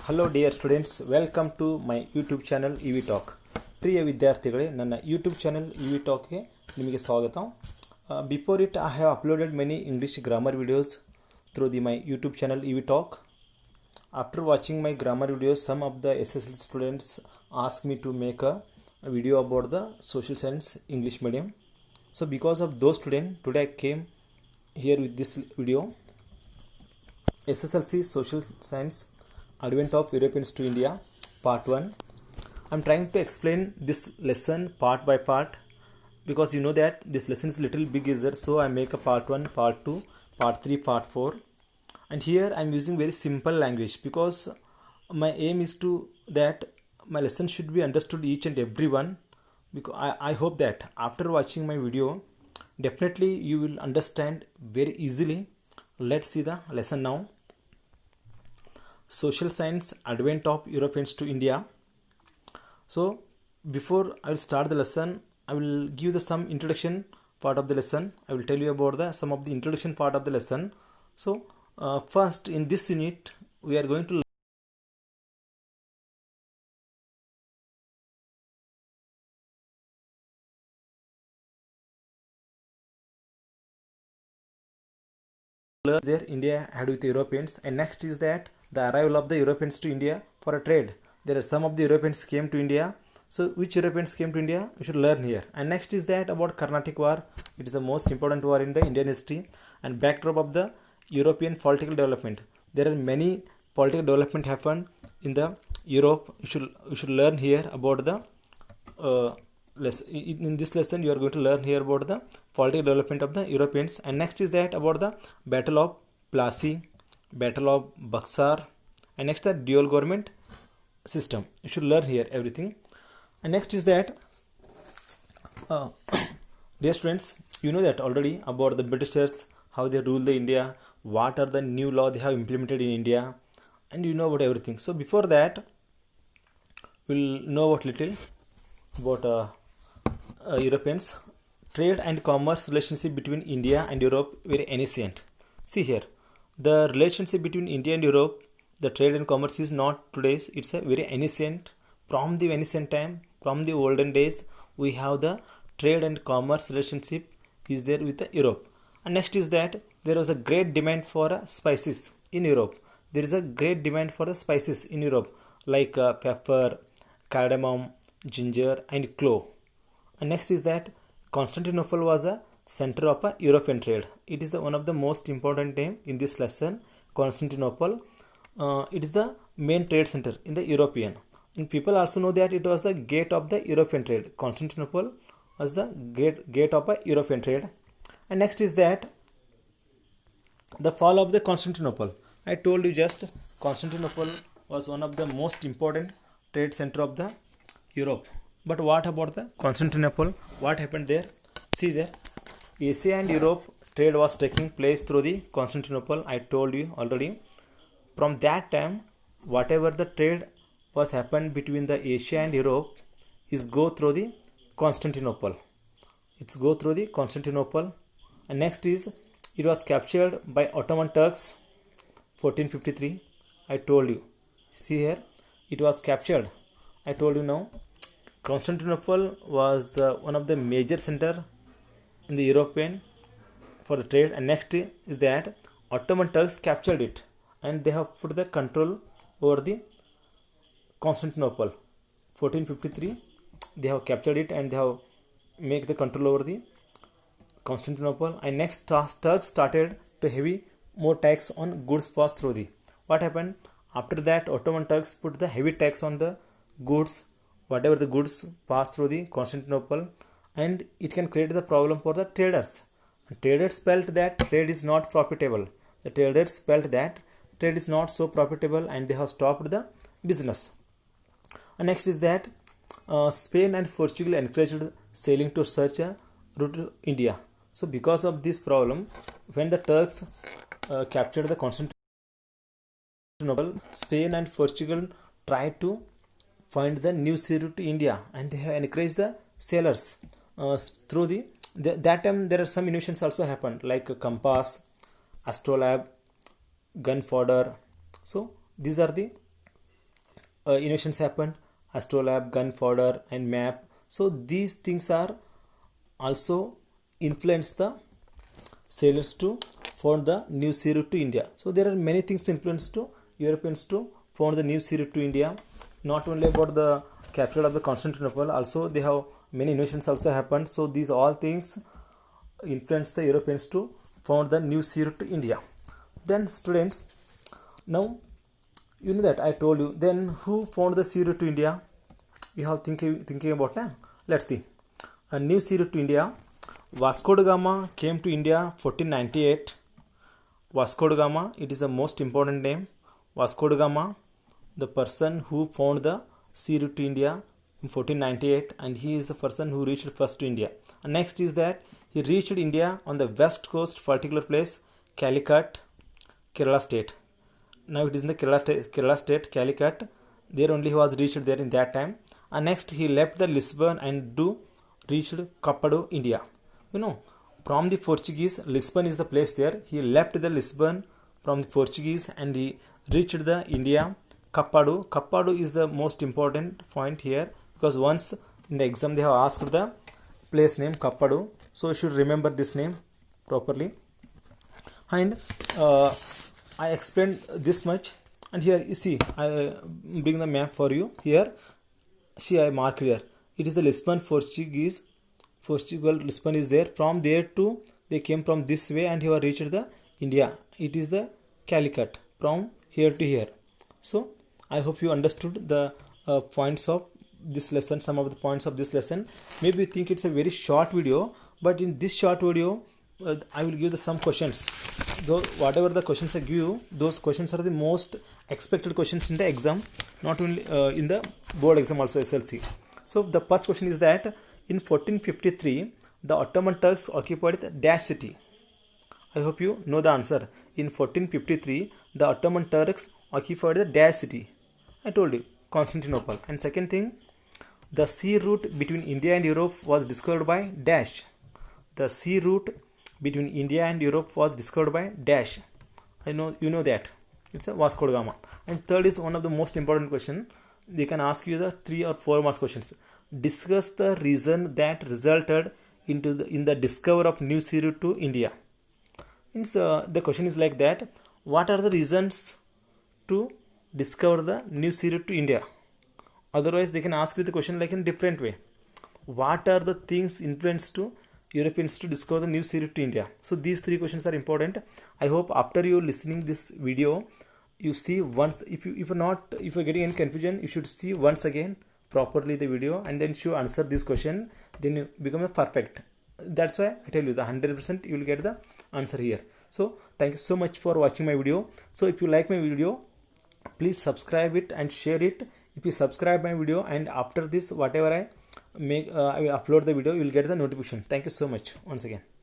Hello dear students, welcome to my YouTube channel E V talk. ಪ್ರಿಯ ವಿದ್ಯಾರ್ಥಿಗಳೇ, ನನ್ನ YouTube channel E V ಟಾಕ್ಗೆ ನಿಮಗೆ ಸ್ವಾಗತ. Before it I have uploaded many English grammar videos through my YouTube channel E V talk. After watching my grammar videos, some of the SSL students asked me to make a video about the social science English medium. So because of those students, today I came here with this video. SSLC Social Science Advent of Europeans to India Part 1. I'm trying to explain this lesson part by part because you know that this lesson is little big, so I make a part 1, part 2, part 3, part 4. And here I'm using very simple language because my aim is to that my lesson should be understood each and every one. Because I hope that after watching my video, definitely you will understand very easily. Let's see the lesson now. Social Science Advent of Europeans to India. So before I will start the lesson, I will give the some introduction part of the lesson. I will tell you about the some of the introduction part of the lesson. So first, in this unit we are going to learn there India had with the Europeans, and next is that the arrival of the Europeans to India for a trade. There are some of the Europeans came to India. So which Europeans came to India, we should learn here. And next is that about Carnatic War. It is the most important war in the Indian history and backdrop of the European political development. There are many political development happened in the Europe. You should learn here about the in this lesson you are going to learn here about the political development of the Europeans. And next is that about the Battle of Plassey, Battle of Buxar, and next the dual government system. You should learn here everything. And next is that dear students, you know that already about the Britishers, how they rule the India, what are the new law they have implemented in India, and you know about everything. So before that, we'll know about little about Europeans. Trade and commerce relationship between India and Europe very ancient. See here, the relationship between India and Europe, the trade and commerce is not today's. It's a very ancient. From the ancient time, from the olden days, we have the trade and commerce relationship is there with the Europe. And next is that there was a great demand for spices in Europe. There is a great demand for the spices in Europe like pepper, cardamom, ginger, and clove. And next is that Constantinople was a center of a European trade. It is one of the most important name in this lesson. Constantinople, it is the main trade center in the European. And people also know that it was the gate of the European trade. Constantinople was the gate of a European trade. And next is that the fall of the Constantinople. I told you just Constantinople was one of the most important trade center of the Europe. But what about the Constantinople? What happened there? See there, Asia and Europe trade was taking place through the Constantinople. I told you already. From that time, whatever the trade was happened between the Asia and Europe is go through the Constantinople. It's go through the Constantinople. And next is it was captured by Ottoman Turks 1453. I told you. See here, it was captured. I told you now. Constantinople was one of the major center in the European for the trade. And next is that Ottoman Turks captured it and they have put the control over the Constantinople. 1453 they have captured it and they have make the control over the Constantinople. And next Turks started to heavy more tax on goods passed through the. What happened after that? Ottoman Turks put the heavy tax on the goods, whatever the goods pass through the Constantinople, and it can create the problem for the traders. And traders felt that trade is not profitable. The traders felt that trade is not so profitable and they have stopped the business. And next is that Spain and Portugal encouraged sailing to search a route to India. So because of this problem, when the Turks captured the Constantinople, Spain and Portugal tried to find the new sea route to India and they have encouraged the sailors through that time. There are some innovations also happened like a compass, astrolabe, gunpowder. So these are the innovations happened: astrolabe, gunpowder, and map. So these things are also influenced the sailors to found the new sea route to India. So there are many things influenced to Europeans to found the new sea route to India. Not only about the capital of the Constantinople, also they have many innovations also happened. So these all things influenced the Europeans to found the new sea route to India. Then students, now you know that I told you. Then who found the sea route to India? You have thinking about that. Let's see. A new sea route to India. Vasco da Gama came to India 1498. Vasco da Gama, it is the most important name. Vasco da Gama, the person who found the sea route to India in 1498, and he is the person who reached first to India. And next is that he reached India on the west coast, particular place Calicut, Kerala state. Now it is in the Kerala state, Calicut. There only he was reached there in that time. And next he left the Lisbon and reached Kapadu, India. You know, from the Portuguese, Lisbon is the place there. He left the Lisbon from the Portuguese and he reached the India, Kapadu. Kapadu is the most important point here, because once in the exam they have asked the place name Kapadu. So you should remember this name properly. And I explained this much. And here you see, I bring the map for you. Here, see, I marked here. It is the Lisbon, Portugal, Lisbon is there. From there to, they came from this way and he was reached the India. It is the Calicut from here to here. So I hope you understood the points of this lesson, some of the points of this lesson. Maybe you think it's a very short video, but in this short video, I will give some questions. So whatever the questions I give you, those questions are the most expected questions in the exam, not only in the board exam, also SLC. So the first question is that in 1453, the Ottoman Turks occupied the dash city. I hope you know the answer. In 1453, the Ottoman Turks occupied the dash city. I told you, Constantinople. And second thing, the sea route between India and Europe was discovered by dash. The sea route between India and Europe was discovered by dash. I know you know that. It's a Vasco da Gama. And third is one of the most important question. They can ask you the 3 or 4 marks questions. Discuss the reason that resulted in the discovery of new sea route to India. Means the question is like that. What are the reasons to discover the new sea route to India? Otherwise, they can ask you the question like in different way. What are the things influenced to Europeans to discover the new sea route to India? So these 3 questions are important. I hope after you listening this video, you see once. If you're getting any confusion, you should see once again properly the video, and then you answer this question. Then you become a perfect. That's why I tell you the 100% you will get the answer here. So thank you so much for watching my video. So if you like my video, please subscribe it and share it. If you subscribe my video, and after this whatever I make, I will upload the video, you will get the notification. Thank you so much once again.